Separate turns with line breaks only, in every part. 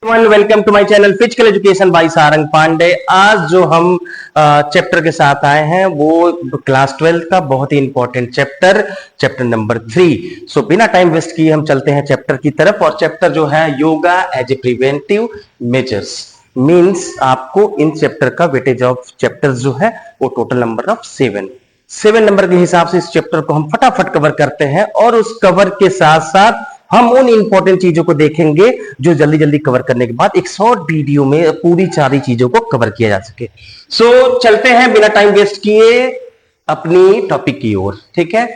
Welcome to my channel physical education by Sarang Pandey. आज जो हम चैप्टर के साथ आए हैं वो क्लास 12 का बहुत ही इंपॉर्टेंट चैप्टर नंबर 3। सो बिना टाइम वेस्ट किए हम चलते हैं चैप्टर की तरफ। और चैप्टर जो है yoga as a preventive measures means आपको इन चैप्टर का वेटेज ऑफ चैप्टर्स जो है वो टोटल नंबर ऑफ 7 नंबर के हिसाब से इस चैप्टर को हम फटाफट कवर करते हैं। और उस कवर के साथ साथ हम उन इंपॉर्टेंट चीजों को देखेंगे जो जल्दी जल्दी कवर करने के बाद एक शॉर्ट वीडियो में पूरी सारी चीजों को कवर किया जा सके। सो चलते हैं बिना टाइम वेस्ट किए अपनी टॉपिक की ओर, ठीक है।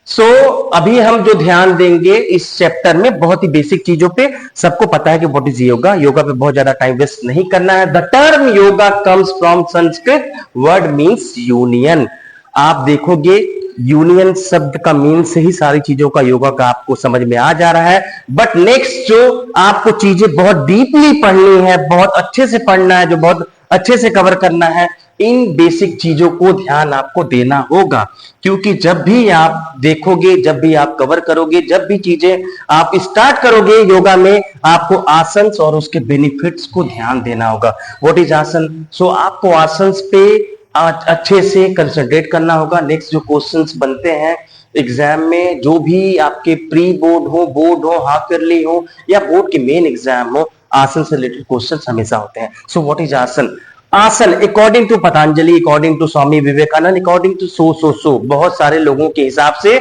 सो अभी हम जो ध्यान देंगे इस चैप्टर में बहुत ही बेसिक चीजों पे। सबको पता है कि व्हाट इज योगा, योगा पे बहुत ज्यादा टाइम वेस्ट नहीं करना है। The term yoga comes from Sanskrit word means union. आप देखोगे यूनियन शब्द का मीन से ही सारी चीजों का योगा का आपको समझ में आ जा रहा है। बट नेक्स्ट जो आपको चीजें बहुत डीपली पढ़नी है, बहुत अच्छे से पढ़ना है, जो बहुत अच्छे से कवर करना है, इन बेसिक चीजों को ध्यान आपको देना होगा। क्योंकि जब भी आप देखोगे, जब भी आप कवर करोगे, जब भी चीजें आप स्टार्ट करोगे योगा में, आपको आसन और उसके बेनिफिट्स को ध्यान देना होगा। व्हाट इज आसन? सो आपको आसन पे आज अच्छे से कंसंट्रेट करना होगा। नेक्स्ट जो क्वेश्चंस बनते हैं एग्जाम में, जो भी आपके प्री बोर्ड हो, हाफ ईयरली हो या बोर्ड के मेन एग्जाम हो, आसन से रिलेटेड क्वेश्चंस हमेशा होते हैं। So what is asan? Asan according to Patanjali, according to Swami Vivekananda, according to so बहुत सारे लोगों के हिसाब से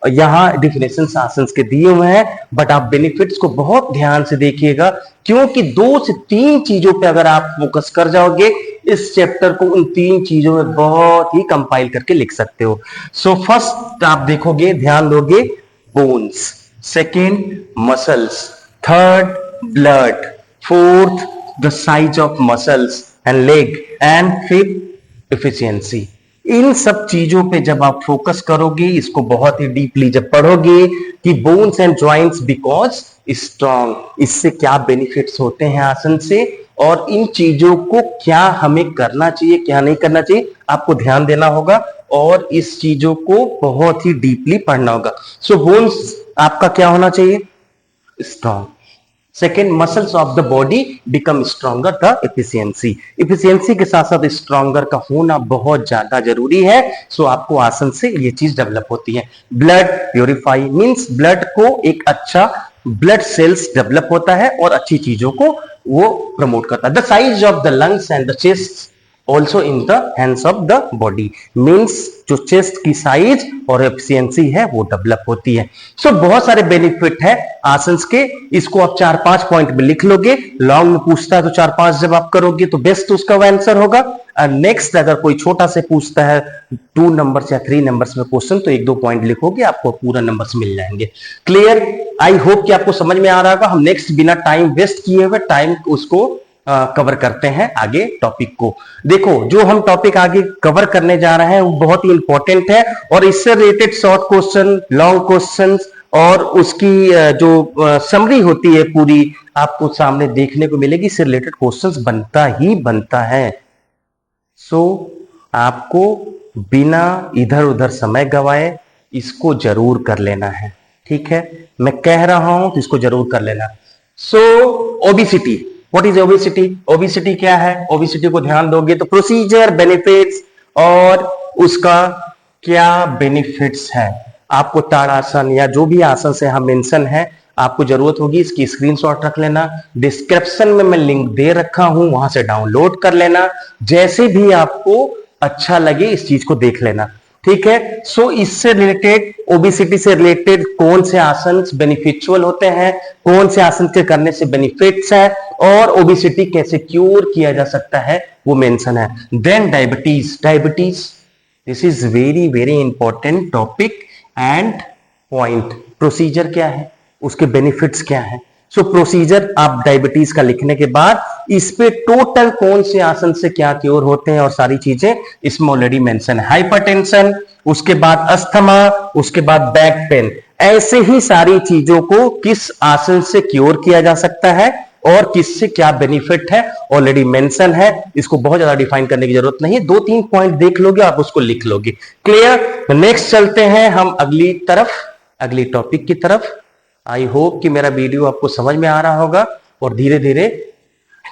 यहां डिफिनेशन आसन के दिए हुए हैं। बट आप बेनिफिट्स को बहुत ध्यान से देखिएगा, क्योंकि 2 से 3 चीजों पे अगर आप फोकस कर जाओगे इस चैप्टर को, उन 3 चीजों में बहुत ही कंपाइल करके लिख सकते हो। सो फर्स्ट आप देखोगे, ध्यान दोगे, bones, second muscles, third blood, fourth the size of muscles and leg, and fifth efficiency. इन सब चीजों पे जब आप फोकस करोगे, इसको बहुत ही डीपली जब पढ़ोगे कि bones and joints because strong, इससे क्या बेनिफिट्स होते हैं आसन से, और इन चीजों को क्या हमें करना चाहिए, क्या नहीं करना चाहिए, आपको ध्यान देना होगा और इस चीजों को बहुत ही डीपली पढ़ना होगा। सो बोन्स आपका क्या होना चाहिए? Strong. Second, muscles of the body become stronger, the efficiency. Efficiency के साथ साथ स्ट्रॉन्गर का होना बहुत ज्यादा जरूरी है। सो आपको आसन से ये चीज डेवलप होती है। ब्लड प्योरीफाई मींस ब्लड को एक अच्छा ब्लड सेल्स डेवलप होता है और अच्छी चीजों को वो प्रमोट करता है। The size of the lungs and the chest also in the hands of the body means जो चेस्ट की साइज और एफिशिएंसी है वो डेवलप होती है। सो बहुत सारे बेनिफिट है आसन के। इसको आप 4-5 पॉइंट में लिख लोगे। लॉन्ग में पूछता है तो 4-5 जब आप करोगे तो बेस्ट उसका आंसर होगा। और नेक्स्ट अगर कोई छोटा से पूछता है 2 नंबर या 3 नंबर्स में क्वेश्चन, तो 1-2 पॉइंट लिखोगे, आपको पूरा नंबर्स मिल जाएंगे। क्लियर? आई होप कि आपको समझ में आ रहा होगा। हम नेक्स्ट बिना टाइम वेस्ट किए हुए टाइम उसको कवर करते हैं आगे टॉपिक को। देखो जो हम टॉपिक आगे कवर करने जा रहे हैं वो बहुत ही इंपॉर्टेंट है, और इससे related short question, long question और उसकी जो समरी होती है पूरी आपको सामने देखने को मिलेगी। इससे रिलेटेड क्वेश्चंस बनता ही बनता है। सो आपको बिना इधर उधर समय गवाए इसको जरूर कर लेना है, ठीक है। मैं कह रहा हूं तो इसको जरूर कर लेना। So obesity, what is obesity? Obesity क्या है? ओबेसिटी को ध्यान दोगे तो प्रोसीजर, बेनिफिट्स और उसका क्या बेनिफिट्स है। आपको ताड़ासन या जो भी आसन से हम मेंशन है, आपको जरूरत होगी इसकी स्क्रीनशॉट रख लेना। डिस्क्रिप्शन में मैं लिंक दे रखा हूं, वहां से डाउनलोड कर लेना। जैसे भी आपको अच्छा लगे इस चीज को देख लेना, ठीक है। सो इससे रिलेटेड, ओबेसिटी से रिलेटेड कौन से आसन बेनिफिशियल होते हैं, कौन से आसन के करने से बेनिफिट्स है, और ओबेसिटी कैसे क्योर किया जा सकता है वो मेंशन है। Then diabetes, this is very very important topic and point. Procedure क्या है, उसके बेनिफिट्स क्या है। सो प्रोसीजर आप डायबिटीज का लिखने के बाद इस पे टोटल कौन से आसन से क्या क्योर होते हैं और सारी चीजें इसमें ऑलरेडी मेंशन है। हाइपरटेंशन, उसके बाद अस्थमा, उसके बाद बैक पेन, ऐसे ही सारी चीजों को किस आसन से क्योर किया जा सकता है और किससे क्या बेनिफिट है ऑलरेडी मेंशन है। इसको बहुत ज्यादा डिफाइन करने की जरूरत नहीं है। 2-3 पॉइंट देख लोगे, आप उसको लिख लोगे। क्लियर? नेक्स्ट चलते हैं हम अगली तरफ, अगली टॉपिक की तरफ। आई होप कि मेरा वीडियो आपको समझ में आ रहा होगा और धीरे धीरे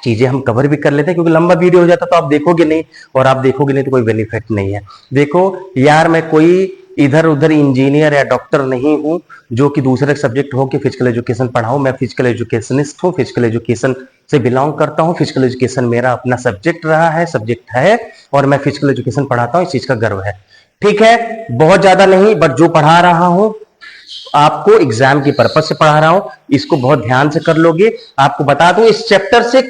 चीजें हम कवर भी कर लेते हैं, क्योंकि लंबा वीडियो हो जाता तो आप देखोगे नहीं, और आप देखोगे नहीं तो कोई बेनिफिट नहीं है। देखो यार, मैं कोई इधर उधर इंजीनियर या डॉक्टर नहीं हूं जो कि दूसरे सब्जेक्ट हो कि फिजिकल एजुकेशन पढ़ाऊं। मैं फिजिकल एजुकेशनिस्ट हूं, फिजिकल एजुकेशन से बिलोंग करता हूं। फिजिकल एजुकेशन मेरा अपना सब्जेक्ट रहा है, सब्जेक्ट है, और मैं फिजिकल एजुकेशन पढ़ाता हूं, इस चीज का गर्व है। ठीक है, बहुत ज्यादा नहीं, बट जो पढ़ा रहा हूं आपको एग्जाम की पर्पज से पढ़ा रहा हूं, इसको बहुत ध्यान से कर लोगे। आपको बता दूं, इस चैप्टर से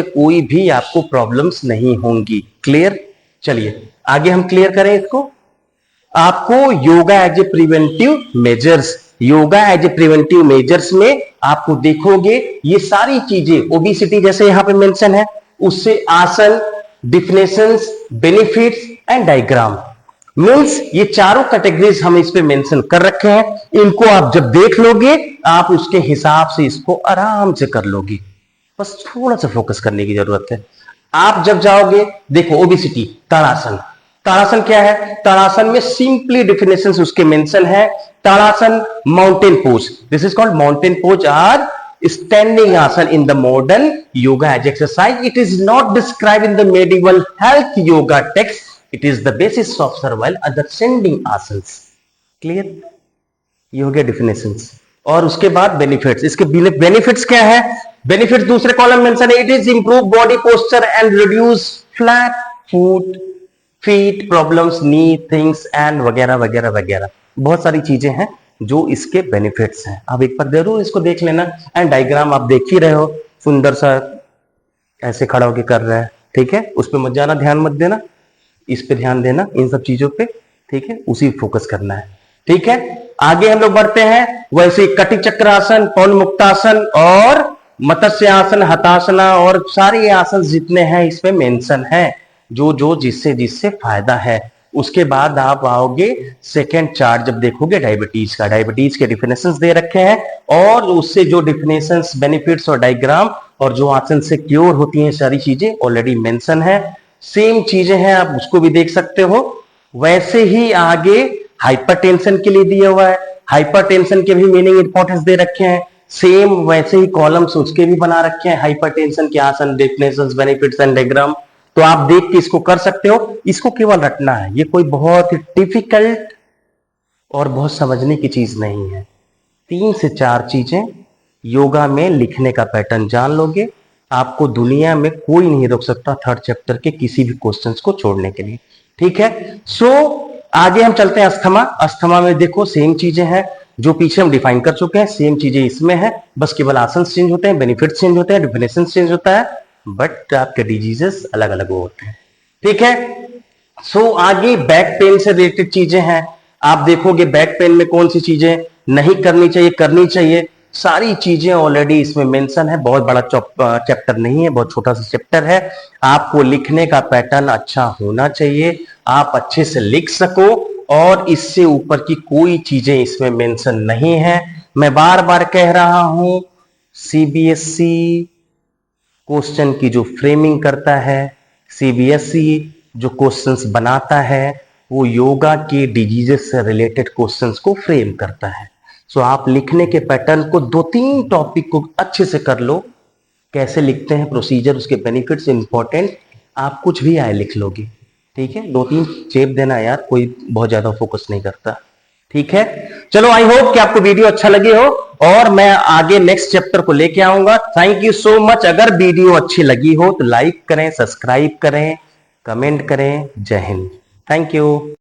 कोई भी आपको प्रॉब्लम्स नहीं होंगी। क्लियर? चलिए आगे हम क्लियर करें इसको। आपको yoga as a preventive measures में आपको देखोगे ये सारी चीजें, ओबेसिटी जैसे यहां पे मेंशन है, उससे आसन, definitions, benefits and diagram, means ये चारों कैटेगरीज हम इस पे मेंशन कर रखे हैं। इनको आप जब देख लोगे आप उसके हिसाब से इसको आराम से कर लोगे, बस थोड़ा सा फोकस करने की जरूरत है। आप जब जाओगे, देखो ओबेसिटी, ताड़ासन, ताड़ासन क्या है? ताड़ासन में सिंपली डिफिनेशंस उसके मेंशन है। Tadasan mountain pose, this is called mountain pose or standing asan in the modern yoga as exercise. It is not described in the medieval health yoga text. It is the basis of survival other ascending asanas. Clear? ये हो गया definitions. और उसके बाद benefits. इसके benefits क्या है? Benefits दूसरे कॉलम मेंशन है, it is improve body posture and reduce flat foot feet problems, knee things and वगैरह वगैरह वगैरह, बहुत सारी चीजें हैं जो इसके बेनिफिट्स हैं। आप एक बार जरूर इसको देख लेना। एंड डायग्राम आप देख ही रहे हो, सुंदर सा ऐसे खड़ा होकर कर रहा है, ठीक है, उस पर मत जाना, ध्यान मत देना, इस पे ध्यान देना, इन सब चीजों पे, ठीक है, उसी फोकस करना है। ठीक है, आगे हम लोग बढ़ते हैं। वैसे कटि चक्रासन, पवन मुक्तासन और मत्स्य आसन, हतासना और सारे आसन जितने हैं इसमें मेंशन है, जो जिससे जिससे फायदा है। उसके बाद आप आओगे सेकेंड चार्ट, जब देखोगे डायबिटीज का, डायबिटीज के डिफिनेशंस दे रखे हैं, और उससे जो डिफिनेशंस, बेनिफिट्स और डायग्राम, और जो आसन से क्योर होती हैं सारी चीजें ऑलरेडी मेंशन है। सेम चीजें हैं, आप उसको भी देख सकते हो। वैसे ही आगे हाइपरटेंशन के लिए दिया हुआ है, हाइपरटेंशन के भी मीनिंग इंपॉर्टेंस दे रखे हैं। सेम वैसे ही कॉलम्स उसके भी बना रखे हैं, हाइपरटेंशन के आसन, डेफिनेशंस, बेनिफिट्स एंड डायग्राम। तो आप देख के इसको कर सकते हो, इसको केवल रटना है, ये कोई बहुत डिफिकल्ट और बहुत समझने की चीज नहीं है। 3 से 4 चीजें योगा में लिखने का पैटर्न जान लोगे, आपको दुनिया में कोई नहीं रोक सकता थर्ड चैप्टर के किसी भी क्वेश्चंस को छोड़ने के लिए। ठीक है, सो आगे हम चलते हैं अस्थमा। अस्थमा में देखो सेम चीजें हैं जो पीछे हम डिफाइन कर चुके हैं, सेम चीजें इसमें है, बस केवल आसन चेंज होते हैं, बेनिफिट चेंज होते हैं, डिफिनेशन चेंज होता है, बट आपके डिजीजेस अलग अलग होते हैं। ठीक है, सो आगे बैक पेन से रिलेटेड चीजें हैं। आप देखोगे बैक पेन में कौन सी चीजें नहीं करनी चाहिए, करनी चाहिए, सारी चीजें ऑलरेडी इसमें मेंशन है। बहुत बड़ा चैप्टर नहीं है, बहुत छोटा सा चैप्टर है। आपको लिखने का पैटर्न अच्छा होना चाहिए, आप अच्छे से लिख सको, और इससे ऊपर की कोई चीजें इसमें मेंशन नहीं है। मैं बार बार कह रहा हूं, सीबीएसई क्वेश्चन की जो फ्रेमिंग करता है, सीबीएसई जो क्वेश्चंस बनाता है, वो योगा के डिजीजेस से रिलेटेड क्वेश्चंस को फ्रेम करता है। सो आप लिखने के पैटर्न को 2-3 टॉपिक को अच्छे से कर लो, कैसे लिखते हैं, प्रोसीजर, उसके बेनिफिट्स इंपॉर्टेंट, आप कुछ भी आए लिख लोगे। ठीक है, 2-3 चेप देना यार, कोई बहुत ज्यादा फोकस नहीं करता। ठीक है, चलो आई होप कि आपको वीडियो अच्छा लगी हो, और मैं आगे नेक्स्ट चैप्टर को लेके आऊंगा। Thank you so much. अगर वीडियो अच्छी लगी हो तो लाइक करें, सब्सक्राइब करें, कमेंट करें। जय हिंद, थैंक यू।